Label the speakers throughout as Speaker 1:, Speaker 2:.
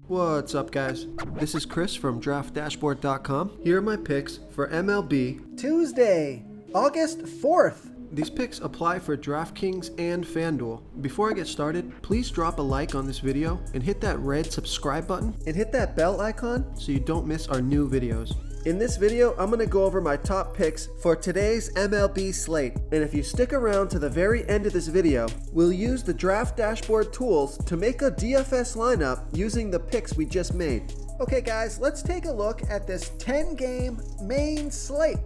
Speaker 1: What's up, guys? This is Chris from DraftDashboard.com. Here are my picks for MLB
Speaker 2: Tuesday, August 4th.
Speaker 1: These picks apply for DraftKings and FanDuel. Before I get started, please drop a like on this video and hit that red subscribe button
Speaker 2: And hit that bell icon
Speaker 1: so you don't miss our new videos.
Speaker 2: In this video, I'm going to go over my top picks for today's MLB slate. And if you stick around to the very end of this video, we'll use the Draft Dashboard tools to make a DFS lineup using the picks we just made. Okay guys, let's take a look at this 10-game main slate.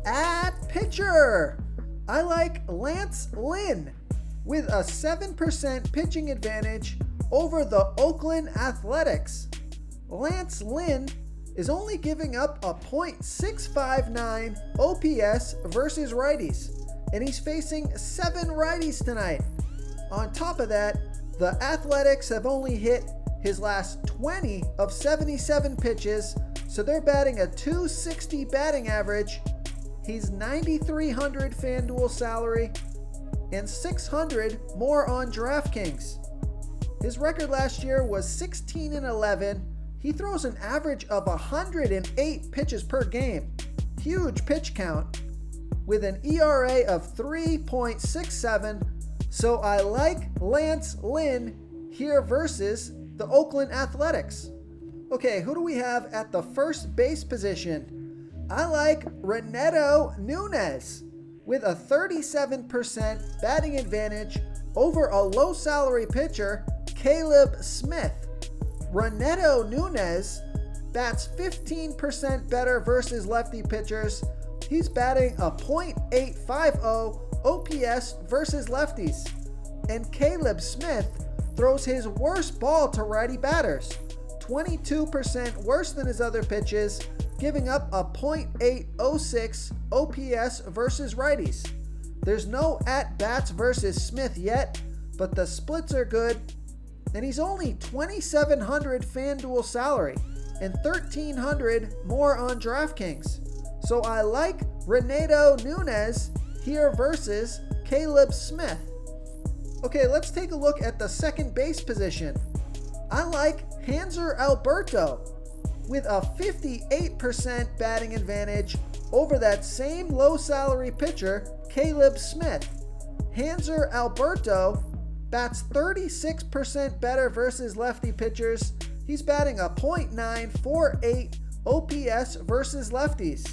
Speaker 2: At pitcher, I like Lance Lynn with a 7% pitching advantage over the Oakland Athletics. Lance Lynn is only giving up a .659 OPS versus righties, and he's facing 7 righties tonight. On top of that, the Athletics have only hit his last 20 of 77 pitches, so they're batting a .260 batting average. He's $9,300 FanDuel salary and $600 more on DraftKings. His record last year was 16-11. He throws an average of 108 pitches per game, huge pitch count, with an ERA of 3.67. So I like Lance Lynn here versus the Oakland Athletics. Okay, who do we have at the first base position? I like Renato Nunez with a 37% batting advantage over a low salary pitcher, Caleb Smith. Renato Nunez bats 15% better versus lefty pitchers. He's batting a .850 OPS versus lefties. And Caleb Smith throws his worst ball to righty batters, 22% worse than his other pitches, giving up a .806 OPS versus righties. There's no at-bats versus Smith yet, but the splits are good. And he's only $2,700 FanDuel salary and $1,300 more on DraftKings. So I like Renato Nunez here versus Caleb Smith. Okay, let's take a look at the second base position. I like Hanser Alberto with a 58% batting advantage over that same low salary pitcher, Caleb Smith. Hanser Alberto bats 36% better versus lefty pitchers. He's batting a .948 OPS versus lefties.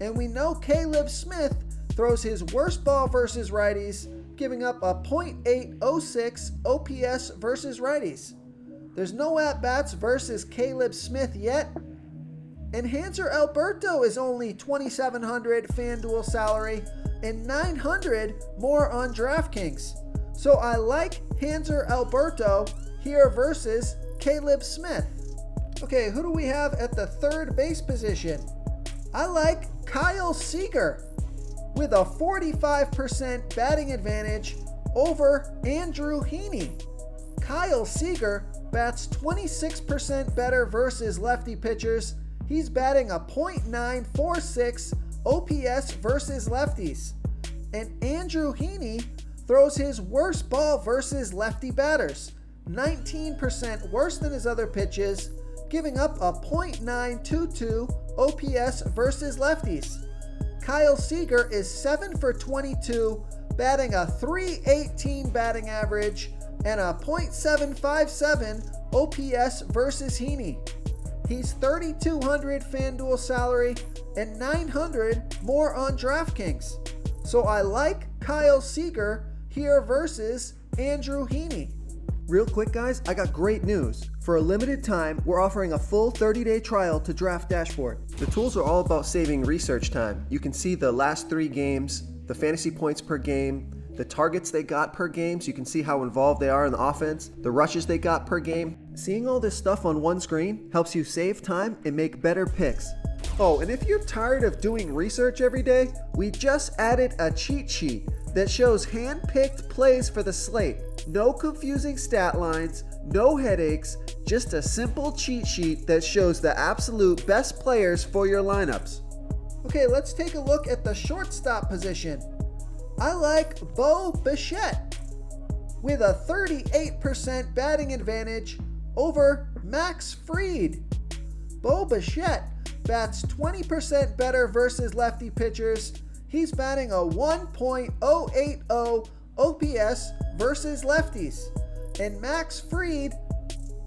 Speaker 2: And we know Caleb Smith throws his worst ball versus righties, giving up a .806 OPS versus righties. There's no at-bats versus Caleb Smith yet. And Hanser Alberto is only $2,700 FanDuel salary and $900 more on DraftKings. So I like Hanser Alberto here versus Caleb Smith. Okay, who do we have at the third base position? I like Kyle Seager with a 45% batting advantage over Andrew Heaney. Kyle Seager bats 26% better versus lefty pitchers. He's batting a .946 OPS versus lefties. And Andrew Heaney throws his worst ball versus lefty batters, 19% worse than his other pitches, giving up a .922 OPS versus lefties. Kyle Seager is 7 for 22, batting a .318 batting average and a .757 OPS versus Heaney. He's $3,200 FanDuel salary and $900 more on DraftKings. So I like Kyle Seager here versus Andrew Heaney.
Speaker 1: Real quick, guys, I got great news. For a limited time, we're offering a full 30-day trial to Draft Dashboard. The tools are all about saving research time. You can see the last 3 games, the fantasy points per game, the targets they got per game, so you can see how involved they are in the offense, the rushes they got per game. Seeing all this stuff on one screen helps you save time and make better picks. Oh, and if you're tired of doing research every day, we just added a cheat sheet that shows hand-picked plays for the slate. No confusing stat lines, no headaches, just a simple cheat sheet that shows the absolute best players for your lineups.
Speaker 2: Okay, let's take a look at the shortstop position. I like Bo Bichette with a 38% batting advantage over
Speaker 1: Max Fried. Bo Bichette bats 20% better versus lefty pitchers. He's batting a 1.080 OPS versus lefties. And Max Fried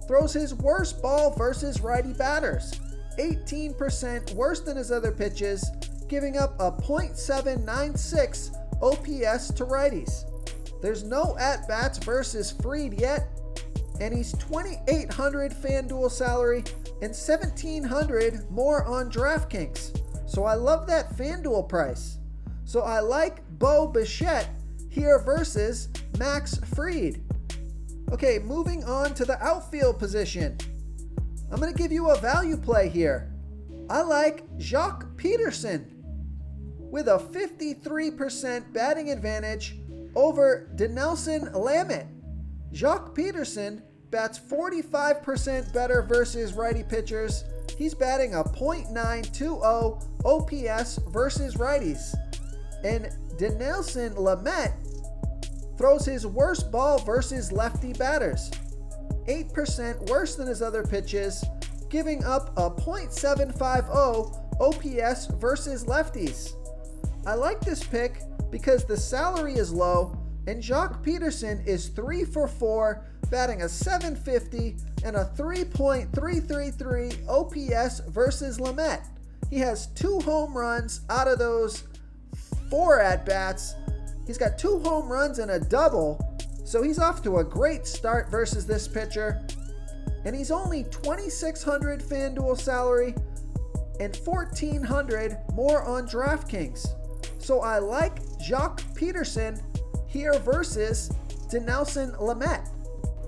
Speaker 1: throws his worst ball versus righty batters, 18% worse than his other pitches, giving up a .796 OPS to righties. There's no at-bats versus Fried yet, and he's $2,800 FanDuel salary and $1,700 more on DraftKings. So I love that FanDuel price. So I like Bo Bichette here versus Max Fried. Okay, moving on to the outfield position. I'm going to give you a value play here. I like Jock Peterson with a 53% batting advantage over Dinelson Lamet. Jock Peterson bats 45% better versus righty pitchers. He's batting a .920 OPS versus righties. And Dinelson Lamet throws his worst ball versus lefty batters, 8% worse than his other pitches, giving up a .750 OPS versus lefties. I like this pick because the salary is low and Jock Peterson is 3 for 4, batting a .750 and a 3.333 OPS versus Lamet. He has 2 home runs out of those 4 at-bats. He's got 2 home runs and a double, so he's off to a great start versus this pitcher. And he's only $2,600 FanDuel salary and $1,400 more on DraftKings. So I like Jock Peterson here versus Dinelson Lamet.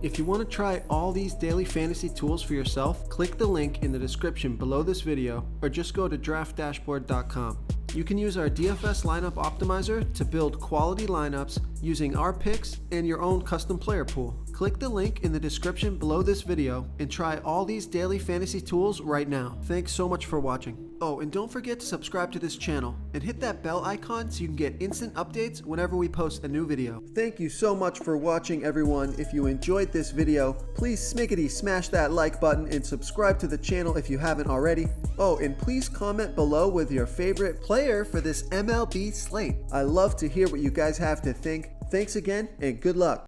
Speaker 2: If you want to try all these daily fantasy tools for yourself, click the link in the description below this video or just go to draftdashboard.com. You can use our DFS lineup optimizer to build quality lineups using our picks and your own custom player pool. Click the link in the description below this video and try all these daily fantasy tools right now. Thanks so much for watching. Oh, and don't forget to subscribe to this channel and hit that bell icon so you can get instant updates whenever we post a new video.
Speaker 1: Thank you so much for watching, everyone. If you enjoyed this video, please smickety smash that like button and subscribe to the channel if you haven't already. Oh, and please comment below with your favorite player for this MLB slate. I love to hear what you guys have to think. Thanks again and good luck.